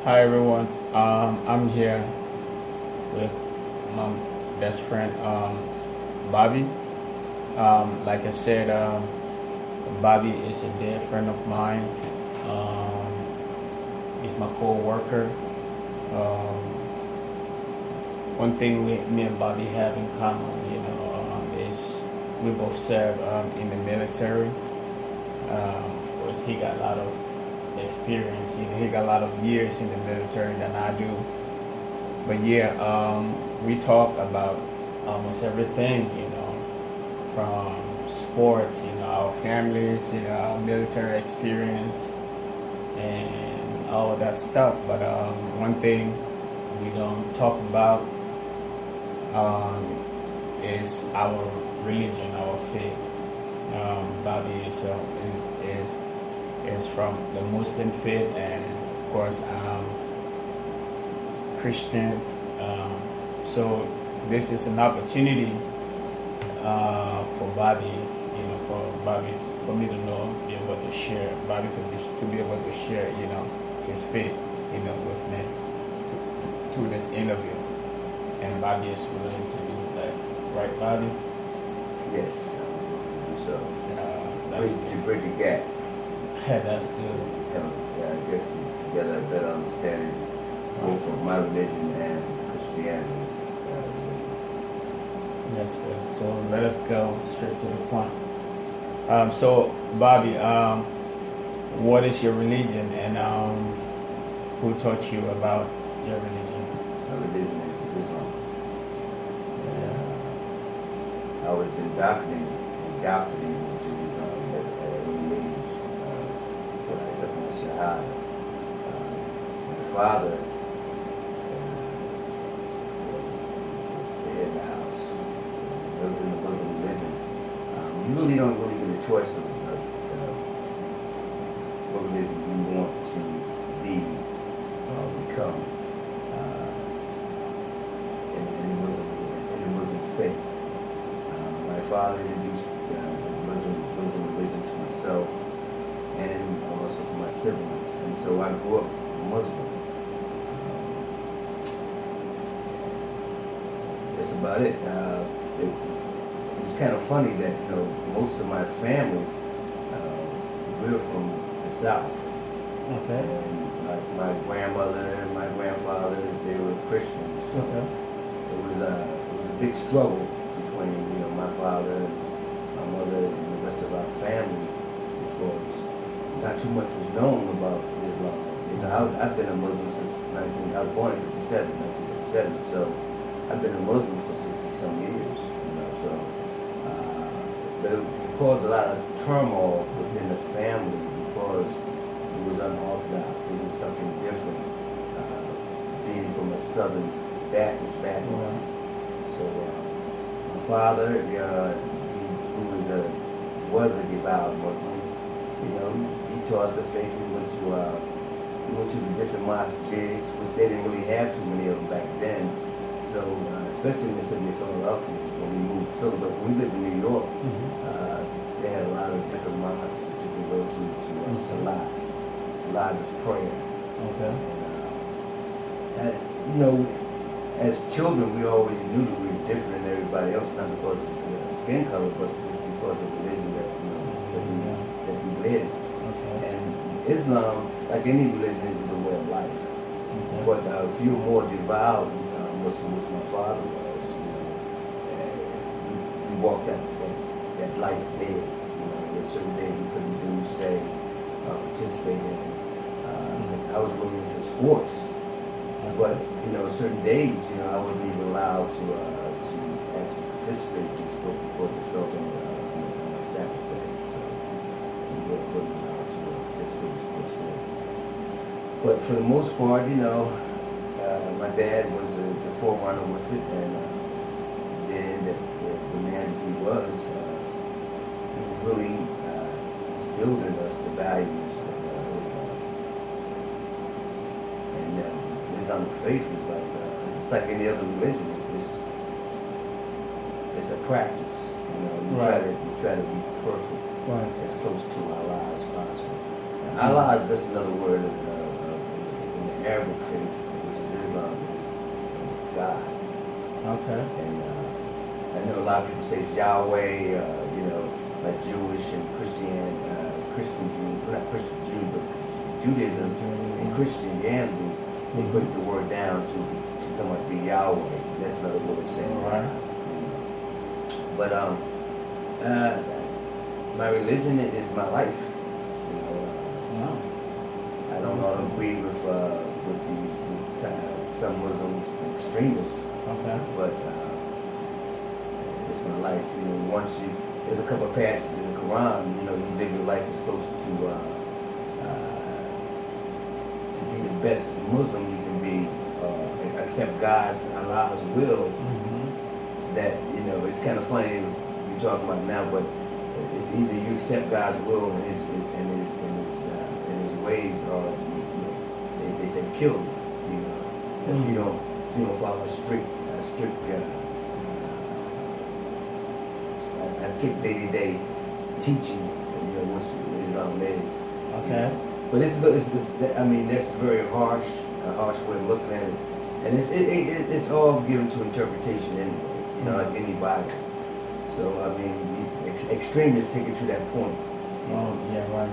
Hi everyone. I'm here with my best friend Bobby. Like I said, Bobby is a dear friend of mine. Um, he's my co-worker. Um, one thing me and Bobby have in common, is we both serve in the military. Of course, he got a lot of experience. He got a lot of years in the military than I do. But yeah, we talk about almost everything, from sports, our families, our military experience, and all of that stuff. But one thing we don't talk about um, is our religion, our faith. Bobby is from the Muslim faith, and of course Christian. Um, so this is an opportunity for Bobby, for me to know, be able to share, Bobby to be able to share, his faith, with me to this interview, and Bobby is willing to do that, right, Bobby? Yes. So, That's bridge a gap. that's good. I guess together a better understanding both of my religion and Christianity. That's good. So let us go straight to the point. So Bobby, what is your religion, and who taught you about your religion? My religion is Islam. I was indoctrinated into Islam at an early age when I took my Shahada. My father, the head of the house, in the Muslim religion, you really don't get a choice of what religion you want to be or become in the Muslim faith. My father introduced Muslim religion to myself and also to my siblings, and so I grew up Muslim. That's about it. It's kind of funny that most of my family we're from the South. Okay. And my grandmother and my grandfather, they were Christians. So Okay. it was a big struggle between my father, my mother, and the rest of our family, because not too much was known about Islam. I've been a Muslim since I was born in 1957, so I've been a Muslim for 60-some years. So but it caused a lot of turmoil within the family because it was unorthodox. It was something different, being from a Southern Baptist background. So my father, who was a devout Muslim, he taught us the faith. We went to the different mosques, which they didn't really have too many of them back then. So, especially in the city of Philadelphia, when we moved to Philadelphia, when we lived in New York, they had a lot of different mosques that you can go to Salah. Salah is prayer. Okay. And, as children, we always knew that we were different than everybody else, not because of skin color, but because of the religion that we lived. Okay. And Islam, like any religion, is a way of life. Okay. But if you're more devout, which my father was, we walked that life dead. There's certain things we couldn't do, say, participate in. Like I was really into sports, but certain days, I wasn't even allowed to actually participate in sports before the felt on a Saturday. So we wasn't allowed to participate in sports then. But for the most part, my dad was the forerunner with it, and then the man that he was, he really instilled in us the values of Islam. And Islamic faith is it's like any other religion. It's a practice. You try to be perfect, as close to Allah as possible. Allah is just another word in Arabic faith, which is Islam, is God. Okay. And I know a lot of people say it's Yahweh, like Jewish and Christian Jew, not Christian Jew, but Judaism and Christianity, they put the word down to come up to be Yahweh. That's another way of saying Right. But my religion is my life. No. I don't agree with some Muslims, extremists, Okay. but it's my life. There's a couple of passages in the Quran. You live your life as close to be the best Muslim you can be, accept Allah's will. That it's kind of funny you're talking about now, but it's either you accept God's will and his ways, or they say kill you. If you don't follow a strict day-to-day teaching, what Islam is. Okay. But that's a very harsh way of looking at it, and it's all given to interpretation anyway. Like anybody. So extremists take it to that point. Oh, yeah, right.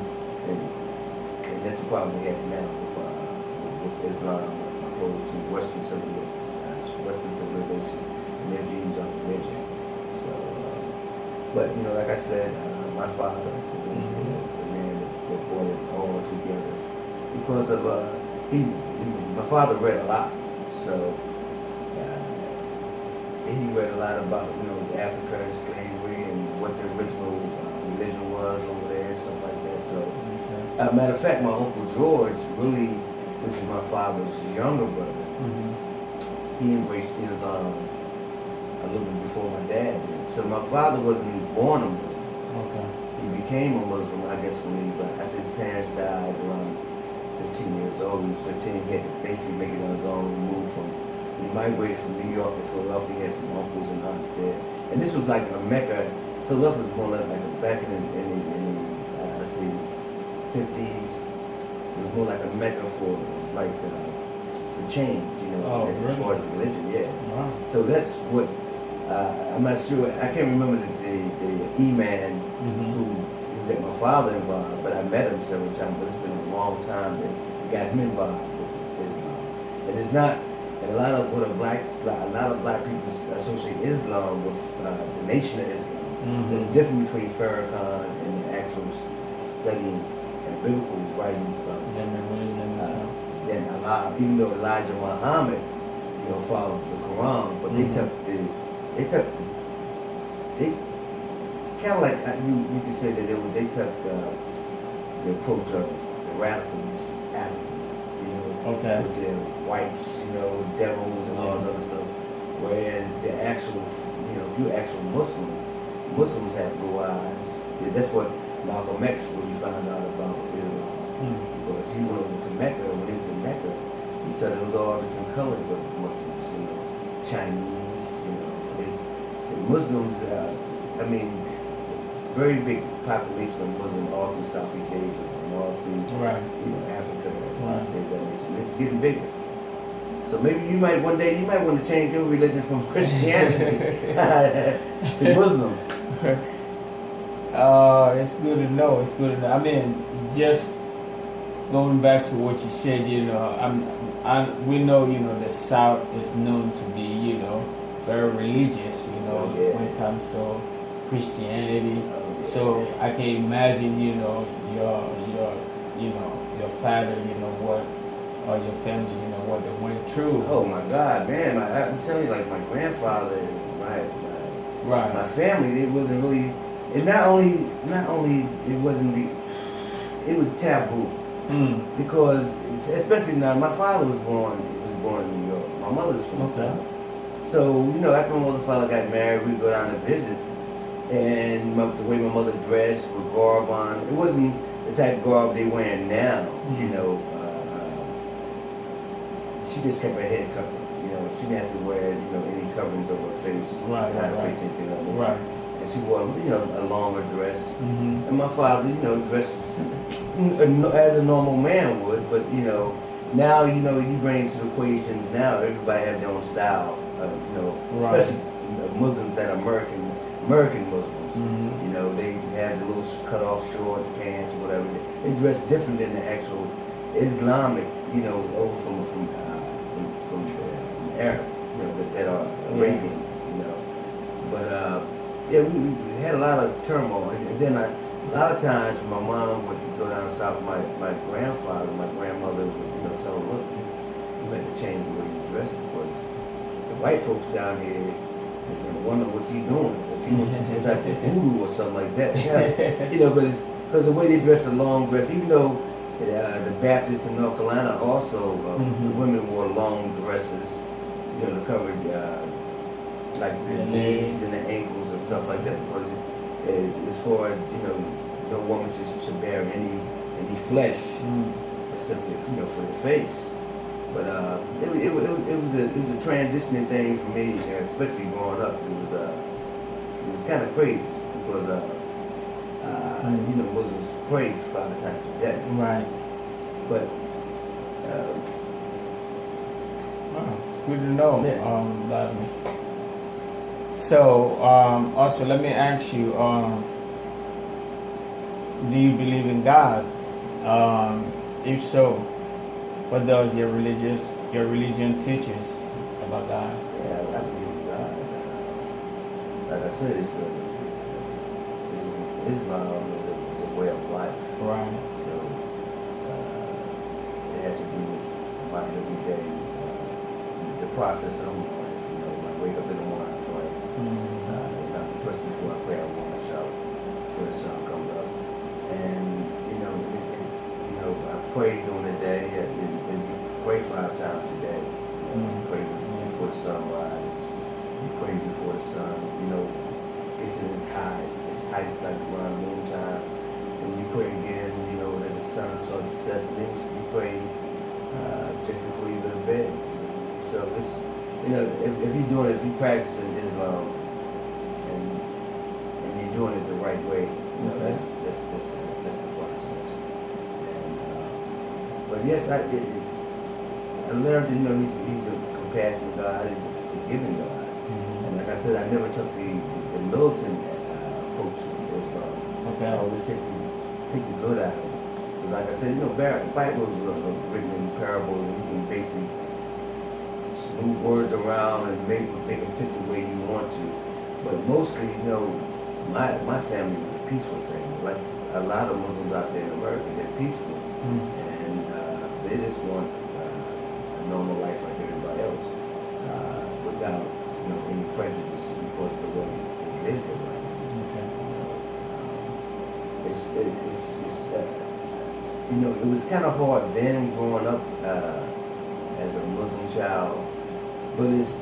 And that's the problem we have now with Islam opposed to Western civilization and their views on religion. So, but like I said, my father, the man that brought it all together, because of my father read a lot, so he read a lot about Africa and slavery and what the original religion was over there and stuff like that. So, matter of fact, my Uncle George really, which is my father's younger brother, he embraced Islam a little bit before my dad did. So my father wasn't born a Muslim. Okay. He became a Muslim, I guess, after his parents died around 15 years old. He was 15. He had to basically make it on his own. He migrated from New York to Philadelphia. He had some uncles and aunts there. And this was like a Mecca. Philadelphia was more like back in the 50s. It was more like a Mecca for change, as far as religion, yeah. Wow. So that's what I'm not sure. I can't remember the E-man who got my father involved, but I met him several times. But it's been a long time that got him involved with Islam. And it's not. And a lot of black people associate Islam with the Nation of Islam. There's a difference between Farrakhan and the actual studying and biblical writings about then Allah, even though Elijah Muhammad, followed the Quran, but they kind of like you could say that they took the approach of the radicalness out of it. With the whites, devils and all that other stuff. Whereas the actual, if you're actual Muslims have blue eyes. Yeah, that's what Malcolm X really found out about Islam. Because he went over to Mecca, and when he went to Mecca, he said it was all different colors of Muslims, Chinese, the Muslims, very big population of Muslims all through Southeast Asia and all through Africa. It's getting bigger. So maybe one day you might want to change your religion from Christianity to Muslim. It's good to know. Just going back to what you said, we know, the South is known to be, very religious, when it comes to Christianity. So I can imagine, your father, or your family, what they went through. Oh my God, man! I'm telling you, like my grandfather, my family, it wasn't really. And not only it wasn't. It was taboo because, especially now, my father was born in New York. My mother's from the South. So after my mother and father got married, we'd go down to visit, and the way my mother dressed with garb on, it wasn't the type of garb they wearing now. She just kept her head covered. She didn't have to wear, any coverings over her face. And she wore, a longer dress. And my father, dressed as a normal man would, but, now, you know, you bring into the equation, now everybody have their own style, you know, Right. especially Muslims that are American Muslims. Mm-hmm. You know, they have the little cut off short pants or whatever. They dress different than the actual Islamic, you know, over from Arab, you know, that are Arabian, you know. But yeah, we had a lot of turmoil, and then a lot of times when my mom would go down south, my grandfather, my grandmother would, you know, tell her, look, you better change the way you dress because the white folks down here is gonna wonder what you doing. If you went to some type of voodoo or something like that, yeah. You know, but it's because the way they dress a long dress, even though the Baptists in North Carolina also, the women wore long dresses, you know, to cover like the knees and the ankles and stuff like that. Because as far as, you know, no woman should bear any flesh, except you know, for the face. But it was a transitioning thing for me, especially growing up. It was kind of crazy because you know, Muslims pray 5 times a day. Right. But Wow, it's good to know. Yeah. So also let me ask you, do you believe in God? If so, what does your religion teaches about God? yeah, I believe in God. Like I said, Islam is a way of life. Right. So it has to do with my everyday, the process of my life. You know, when I wake up in the morning, I pray. You know, first before I pray, I want to shout before the sun comes up. And you know, I pray during the day. And you pray 5 times a day. You know, you pray before the sun rises. You pray before the sun. You know, gets in its height. It's height like around noontime. Then you pray again. You know, as the sun starts to set. Then you pray just before you go to bed. So it's, you know, if you're practicing Islam and you're doing it the right way, you know, that's the process. And but yes, I learned, you know, he's a compassionate God, he's a forgiving God. And like I said, I never took the militant approach with Islam. Okay. I always take the good out of it. Because like I said, you know, the Bible is written in parables, and you can basically move words around and make them fit the way you want to. But mostly, you know, my family was a peaceful family. Like a lot of Muslims out there in America, they're peaceful. And they just want a normal life like everybody else, without, you know, any prejudice because of the way they live their life. Okay. You know, it was kind of hard then growing up as a Muslim child, but it's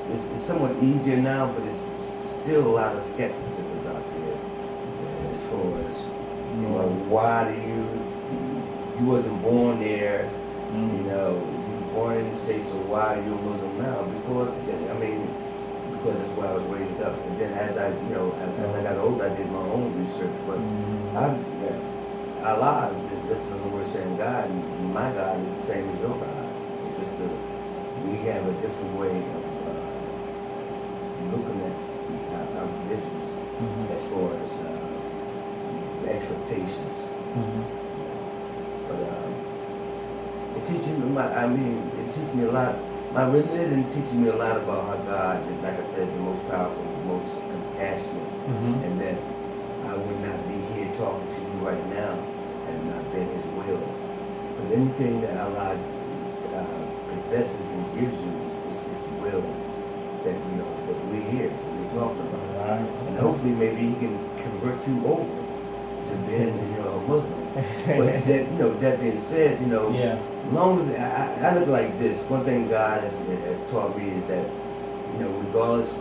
somewhat easier now. But it's still a lot of skepticism out there as far as, you know, why do you wasn't born there, you know, you were born in the States, so why are you a Muslim now? Because that's where I was raised up. And then as I got older, I did my own research. But our lives, just in other words, saying God, and my God is the same as your God. It's just we have a different way of looking at our religions as far as the expectations. But it teaches me a lot. My religion teaches me a lot about how God is, like I said, the most powerful, the most compassionate, and that I would not be here talking to you right now had it not been His will. Because anything that Allah possesses and gives you is His will. That, you know, that we're here, that we're talking about, and hopefully maybe He can convert you over to being, you know, a Muslim. But that, you know, that being said, you know, as long as I look like this, one thing God has taught me is that, you know, regardless of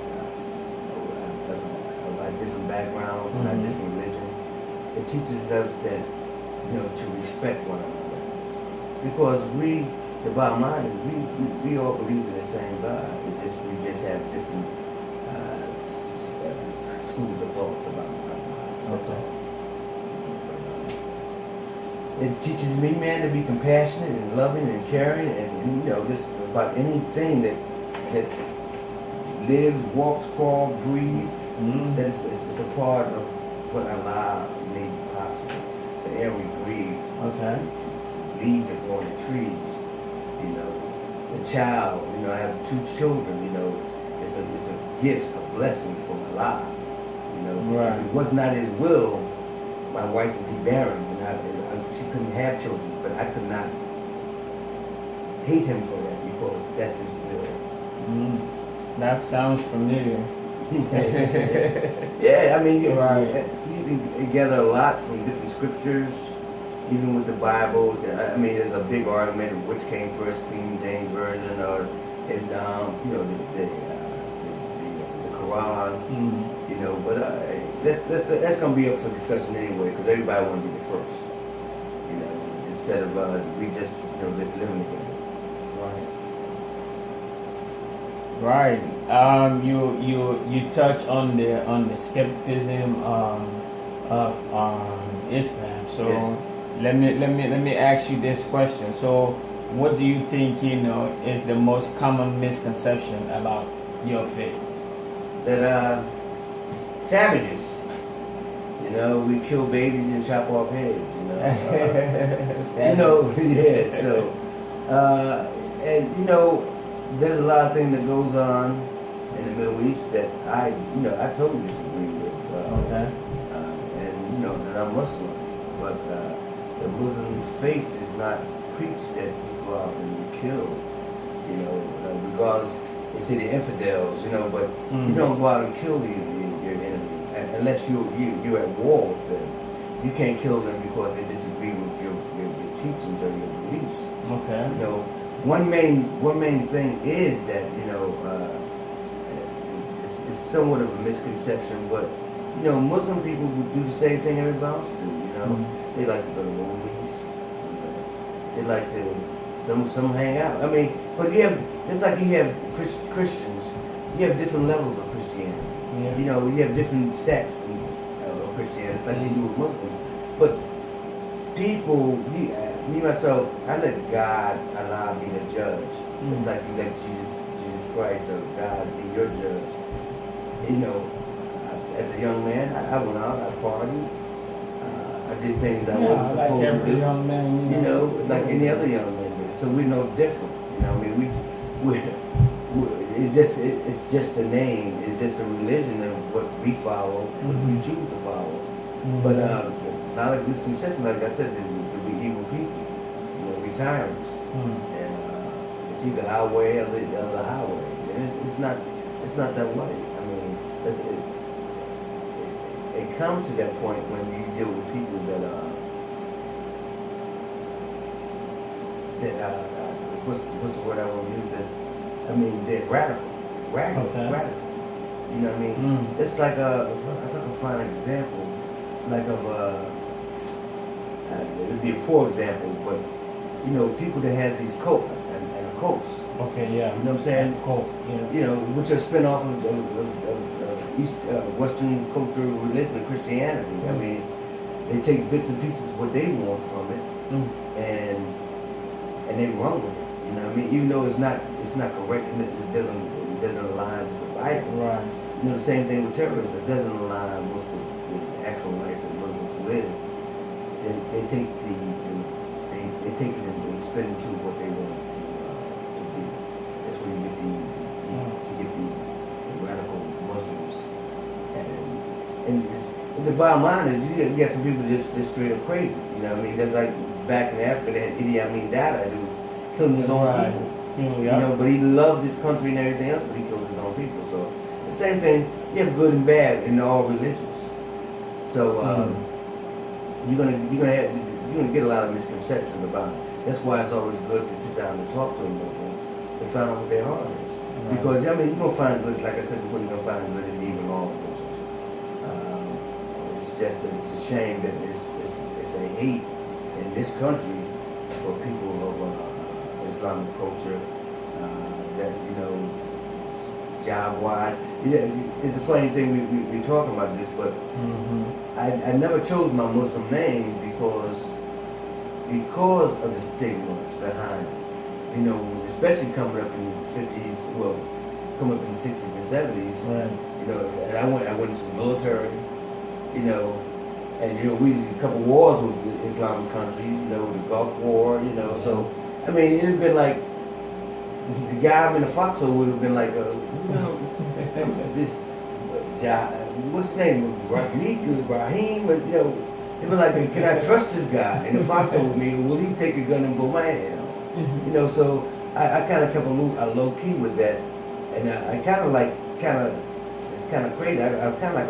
our different backgrounds and our different religion, it teaches us that, you know, to respect one another. Because the bottom line is we all believe in the same God. We just have different schools of thoughts about God. That's all. it teaches me, man, to be compassionate and loving and caring, and you know, just about anything that lives, walks, crawls, breathes. That it's a part of what Allah made possible. The air we breathe, Okay. leaves that grow on the trees. You know, the child. You know, I have 2 children. You know, it's a gift, a blessing from Allah. You know, Right. if it was not His will, my wife would be barren, and she couldn't have children. But I could not hate Him for that because that's His will. That sounds familiar. Yeah, I mean, you Right. can gather a lot from different scriptures, even with the Bible. I mean, there's a big argument of which came first, King James Version or Islam, you know, the Quran, you know. But that's going to be up for discussion anyway, because everybody want to be the first, you know, instead of we just, you know, just living together. Right. You touch on the skepticism of Islam. So Yes. let me ask you this question. So what do you think, you know, is the most common misconception about your faith? That savages, you know, we kill babies and chop off heads, you know. You know, yeah. So and you know, there's a lot of things that goes on in the Middle East that I totally disagree with. Okay. And you know, and I'm Muslim, but the Muslim faith does not preach that you go out and you kill. You know, regardless, they say the infidels, you know, but you don't go out and kill your enemy unless you're at war with them. You can't kill them because they disagree with your teachings or your beliefs. Okay. You know, one main thing is that, you know, it's somewhat of a misconception, but you know, Muslim people would do the same thing everybody else do. You know, they like to go to movies. They like to some hang out. I mean, but you have, it's like you have Christians. You have different levels of Christianity. Yeah. You know, you have different sects of Christianity. It's like you do with Muslims. But people, me myself, I let God, Allah be the judge. It's like you let Jesus Christ or God be your judge. You know, as a young man, I went out, I partied, I did things I wasn't like supposed to every do. young man, You know, like any other young man did. So we're no different. You know, I mean, we it's just a name. It's just a religion of what we follow, what we choose to follow. But a lot of misconceptions, like I said, there be evil people. You know, we tyrants, and it's either our way or the other highway. And it's not that way. I mean, it comes to that point when you deal with people that what's the word I want to use? This, I mean, they're radical. You know what I mean? It's like if I can find an example, like of it would be a poor example, but you know, people that have these cults and cults. Okay, yeah. You know what I'm saying? Cult, yeah. You know, which are spin off of Western culture, religion, Christianity. I mean, they take bits and pieces of what they want from it, and they run with it. You know what I mean? Even though it's not correct and it doesn't align with the Bible. Right. You know, the same thing with terrorism. It doesn't align with the actual life that Muslims live. They take they take it and spin it to what they want it to be. That's where you get the radical Muslims. And the bottom line is you get some people just straight up crazy. You know what I mean? That's like back in Africa, they had Idi Amin Dada, who was killing his own people. You know, but he loved his country and everything else, but he killed his own people. So the same thing, you have good and bad in all religions. So you're gonna get a lot of misconceptions about it. That's why it's always good to sit down and talk to a Muslim to find out what their heart is. Because I mean, you're gonna find good, like I said before, you're gonna find good in even all religions. It's just that it's a shame that it's a hate in this country for people of Islamic culture that, you know, job-wise. It's a funny thing we're talking about this, but I never chose my Muslim name because because of the stigmas behind it. You know, especially coming up in the 50s, well, coming up in the 60s and 70s. Right. You know, and I went into the military. You know, and you know we did a couple wars with the Islamic countries. You know, the Gulf War. You know, so I mean, it'd have been like the guy in the foxhole would have been like, who knows this? What's his name? Raheem? But you know, it'd be like, can I trust this guy in the foxhole with me? Or will he take a gun and blow my head off? You know, so I kind of kept a low key with that, and I kind of it's kind of crazy. I was kind of like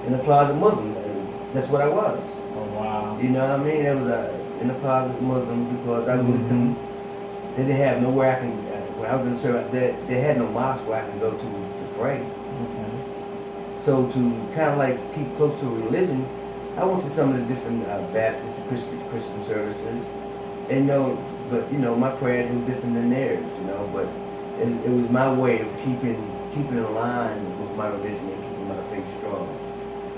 in a closet Muslim, and that's what I was. Oh wow. You know what I mean? It was in a closet Muslim because I really couldn't. They didn't have nowhere I can. When I was in Syria, they had no mosque where I can go to pray. Okay. So to kind of like keep close to religion, I went to some of the different Baptist Christian services, and but you know my prayers were different than theirs, you know. But it was my way of keeping in line with my religion and keeping my faith strong.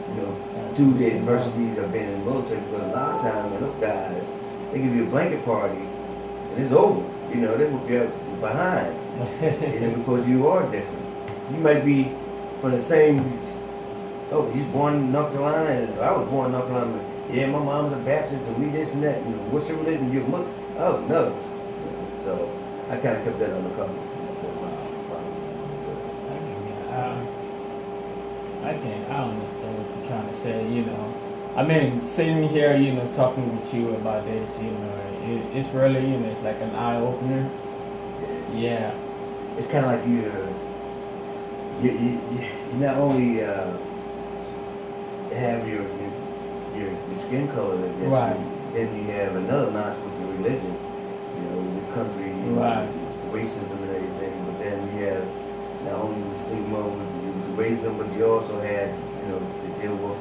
You know, through the adversities of being in the military, because a lot of times those guys, they give you a blanket party and it's over. You know, they will get behind, you know, because you are different. You might be from the same. Oh, you was born in North Carolina, and I was born in North Carolina. Yeah, my mom's a Baptist, and we this and that. You know, what's your religion? You're Muslim? Oh, no. So I kind of kept that on the covers. For a while. I understand what you're trying to say, you know. I mean, sitting here, you know, talking with you about this, you know, it's really, you know, it's like an eye opener. Yeah. It's kind of like you not only have your skin color, I guess, right. Then you have another notch with your religion. You know, in this country, right. Racism and everything, but then you have not only the stigma with the racism, but you also had, you know, to deal with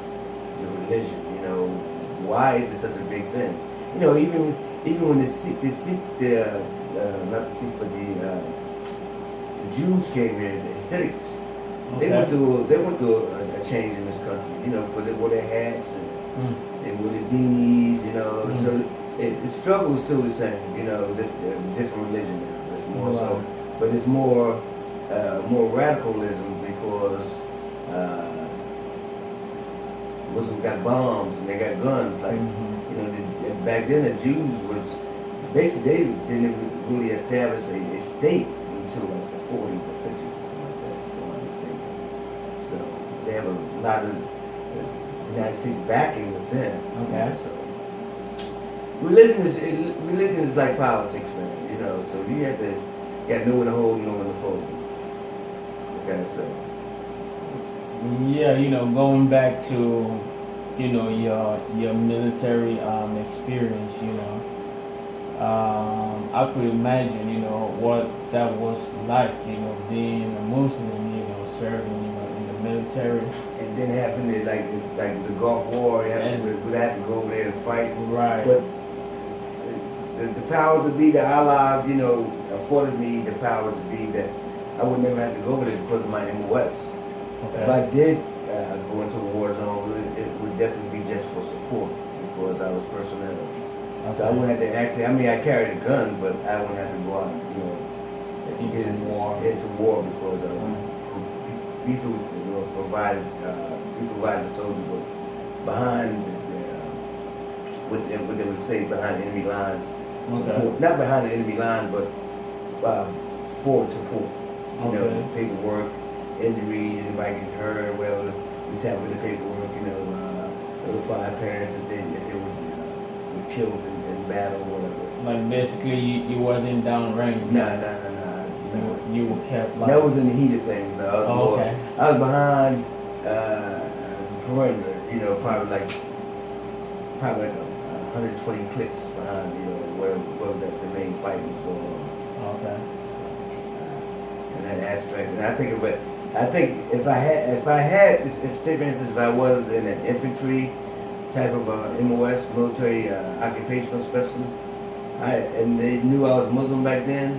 your religion. You know, why is it such a big thing? You know, even when not the Sikh, but the Jews came here, the Hasidics, okay. they went through a change in this country. You know, because they wore their hats and they wore their beanies. You know, so the struggle is still the same. You know, this different religion now. It's more so, but it's more radicalism because Muslims got bombs and they got guns. Like you know, back then the Jews was basically they didn't really establish a state until like the 40s or 50s or something like that, if I'm not mistaken. So they have a lot of the United States backing with them. Okay. So religion is like politics, man. You know, so you got to know when to hold and know when to fold. Okay, so. Yeah, you know, going back to, you know, your military experience, you know, I could imagine, you know, what that was like, you know, being a Muslim, you know, serving, you know, in the military. And then having to, like the Gulf War, we'd have to go over there and fight. Right. But the power to be that Allah, you know, afforded me the power to be that I would never have to go over there because of my MOS. Okay. If I did go into a war zone, it would definitely be just for support because I was personnel. Okay. So I wouldn't have to actually, I mean, I carried a gun, but I wouldn't have to go out, you know, into war because people provided the soldiers was behind what they would say behind enemy lines. Okay. Support. Not behind the enemy line, but forward support. You know, paperwork, injuries, anybody get hurt or whatever. We tap with the paperwork, you know, notify parents if they were killed in battle or whatever. Like basically you wasn't down range. Nah. You were kept like. That was in the heat of things. I was behind perimeter, you know, probably like 120 clicks behind, you know, where the main fight was going on. Okay. In that aspect, and I think if I had, say for instance, if I was in an infantry type of MOS, military occupational specialist, and they knew I was Muslim back then,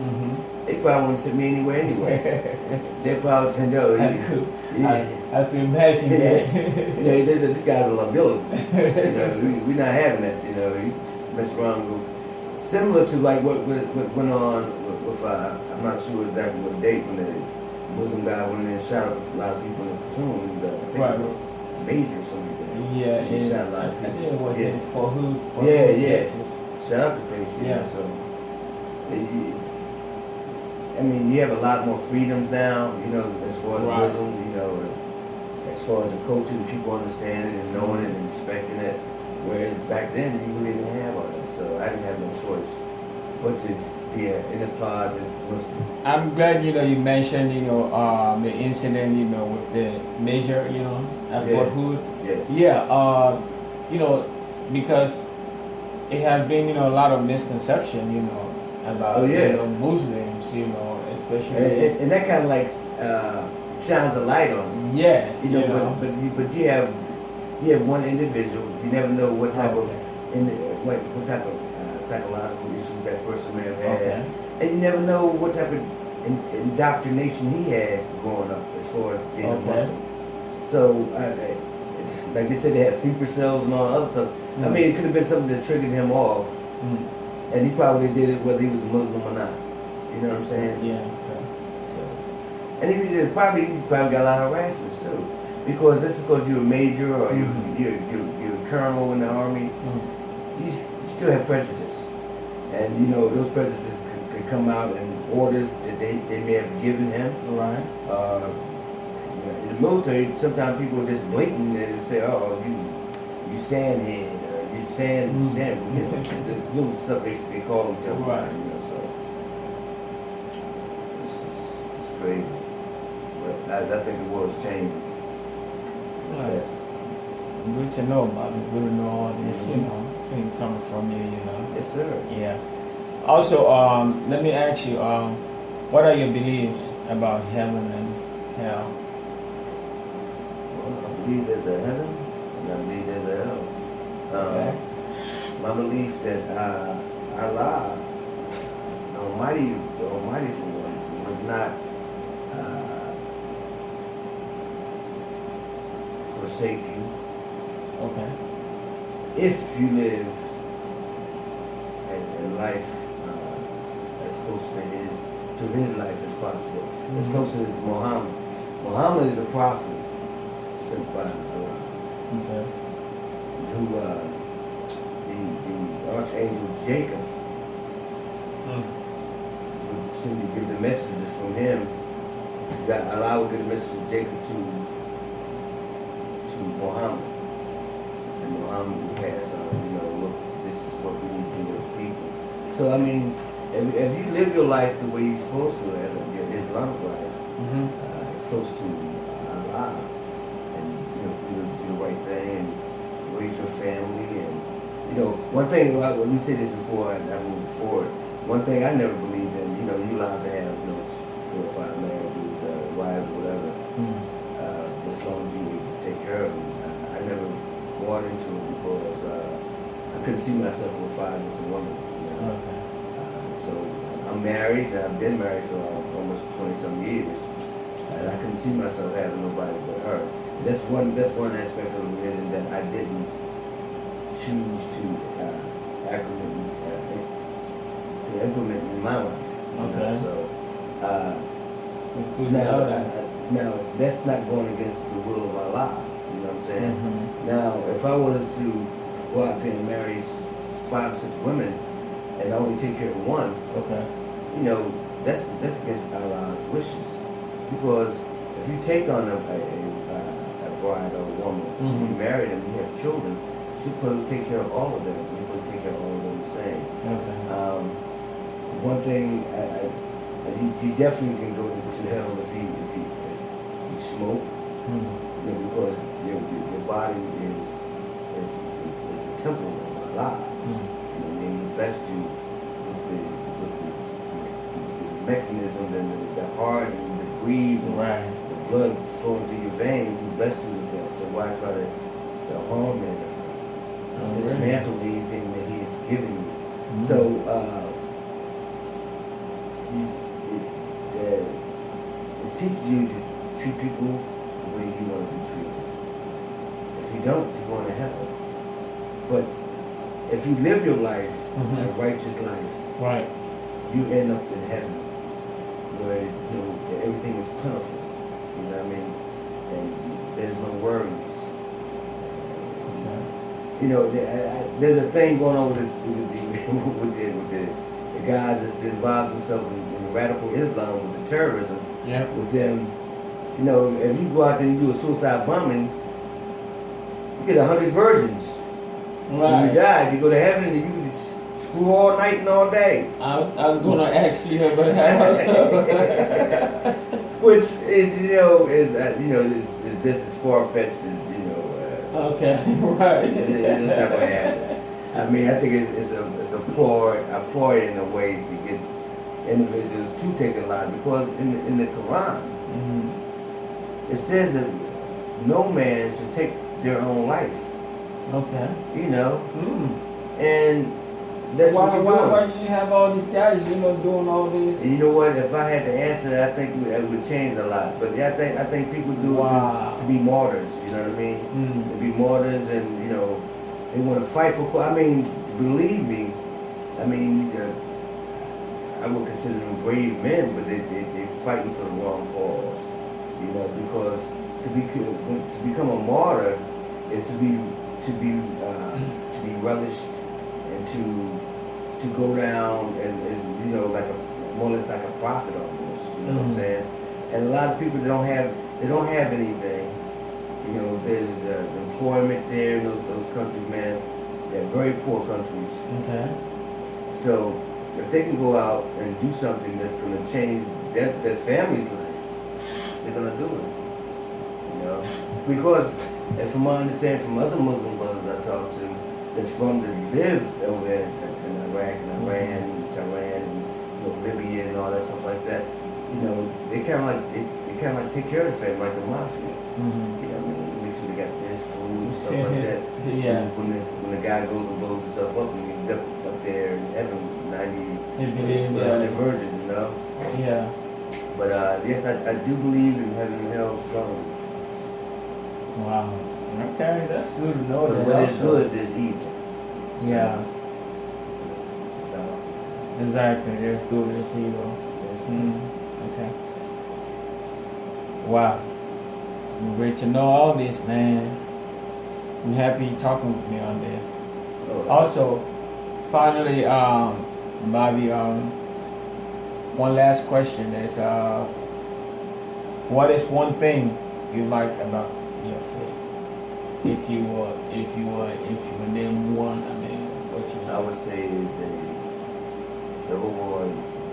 they probably wouldn't send me anywhere anyway. They probably said, "No, I could imagine that. You know, this guy's a liability. You know, we're not having that. You know, he mess around and go similar to like what went on with I'm not sure exactly what date when the Muslim guy went in and shot up a lot of people in the platoon. I think Right. it was Major or something. Yeah, He shot a lot I of people. think it was Yeah. in Fort Hood. Yeah, Hood, yeah. Texas. Shut up the place, yeah. Yeah. So, I mean, you have a lot more freedoms now, you know, as far as Right. Muslim, you know, as far as the culture, the people understanding and knowing it and respecting it. Whereas back then, you really didn't have all that. So I didn't have no choice but to be in the closet Muslim. I'm glad you mentioned the incident with the major at Yeah. Fort Hood. Yes. Yeah, because it has been a lot of misconception about Oh, yeah. Muslims especially And that kind of like shines a light on it. yes You know, but you have one individual. You never know what type of what type of psychological issues that person may have had, Okay. and you never know what type of indoctrination he had growing up as far as being a Okay. Muslim. So, like they said, they had sleeper cells and all that other stuff. I mean, it could have been something that triggered him off, and he probably did it whether he was a Muslim or not. You know what I'm saying? Yeah. Okay. So, and he probably got a lot of harassment too, because you're a major or you're a colonel in the army, you still have prejudice, and those prejudices could come out in orders that they may have given him. Right. In the military, sometimes people are just blatant and say, "Oh, you sandhead," or "You sand," the little stuff they call each other. Right. So it's crazy. But I think the world's changing. Right. Yes. Good to know, Bobby. Good to know all this, thing coming from you, Yes, sir. Yeah. Also, let me ask you, what are your beliefs about heaven and hell? Well, I believe there's a heaven, and I believe there's a hell. Okay. My belief that Allah, the Almighty One, would not forsake you Okay. if you live a life as close to his life as possible, as close as Muhammad. Muhammad is a prophet sent by Allah, Okay. who the archangel Jacob would simply give the messages from him. That Allah would give the message of Jacob to Muhammad, and Muhammad would pass on. Look, this is what we need to do as people. So I mean, if you live your life the way you're supposed to, your Islam's life, it's close to Allah, and do the right thing and raise your family. And one thing, let me say this before I move forward. One thing I never believed in, you allowed to have 4 or 5 marriages, wives, whatever, as long as you take care of them. I never bought into it because I couldn't see myself with 5 different women. Okay. So I'm married, and I've been married for almost 20-some years, and I couldn't see myself having nobody but her. That's one aspect of the religion that I didn't choose to implement in my life. Okay. So It's good to now, know that. now that's not going against the will of Allah. You know what I'm saying? Now, if I was to go out there and marry 5 or 6 women and only take care of one, Okay. that's against Allah's wishes. Because if you take on a bride or a woman, you marry them, you have children, you're supposed to take care of all of them. You're supposed to take care of all of them the same. Okay. One thing, you definitely can go to hell if you smoke, because your body is a temple of Allah. He blessed you with the mechanism and the heart and the breathe, and Right. the blood flowing through your veins. He blessed you with that. So why try to harm and dismantle anything that He has given you? So it teaches you to treat people the way you want to be treated. If you don't, you're going to hell. But if you live your life, Mhm. a righteous life, Right. you end up in heaven where everything is plentiful. You know what I mean? And there's no worries. Okay. You know, there's a thing going on with the guys that involve themselves in radical Islam with the terrorism. Yeah. With them, you know, if you go out there and you do a suicide bombing, you get 100 virgins. When you Right. die, you go to heaven and you can just screw all night and all day. I was gonna ask you about that also. Which is, you know, is just as far fetched as, you know. Okay. Right. It's not gonna happen. I mean, I think it's a ploy in a way to get individuals to take a life, because in the Quran Mhm. it says that no man should take their own life. Okay. You know, Mm. and that's what you're doing. Why do you have all these guys, doing all this? And you know what? If I had to answer, I think it would change a lot. But yeah, I think people do it to be martyrs. You know what I mean? Mm. To be martyrs, and they want to fight for. I mean, believe me. I mean, I would consider them brave men, but they fighting for the wrong cause. You know, because to become a martyr is to be relished and to go down as like more or less like a prophet almost. You know what I'm saying? And a lot of people don't have anything. You know, there's employment there in those countries, man. They're very poor countries. Okay. So if they can go out and do something that's going to change their family's life, they're going to do it. You know, because, and from my understanding from other Muslim brothers I talk to, that's that live over there in Iraq and Iran and Tehran and Libya and all that stuff like that. You know, they kind of like take care of the family like the mafia. Mm-hmm. You know what I mean? Make sure they got this food and stuff like that. Yeah. When the guy goes and blows himself up and he's up there in heaven, 90 virgins, you know. Yeah. But yes, I do believe in heaven and hell strongly. Wow. Okay, that's good to know. Because when there's good, there's evil. So, Yeah. It's a balance. Exactly. There's good, there's evil. Yes, Okay. Wow. Great to know all this, man. I'm happy you talking with me on this. Oh, Also, finally, Bobby, one last question is, what is one thing you like about your faith? If you were name one, I mean, what you I would say the overall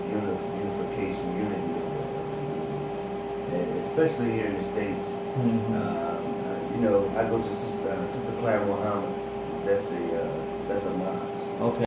unification, unity, and especially here in the States. Mm-hmm. You know, I go to Sister Clara Muhammad. That's a mosque. Okay.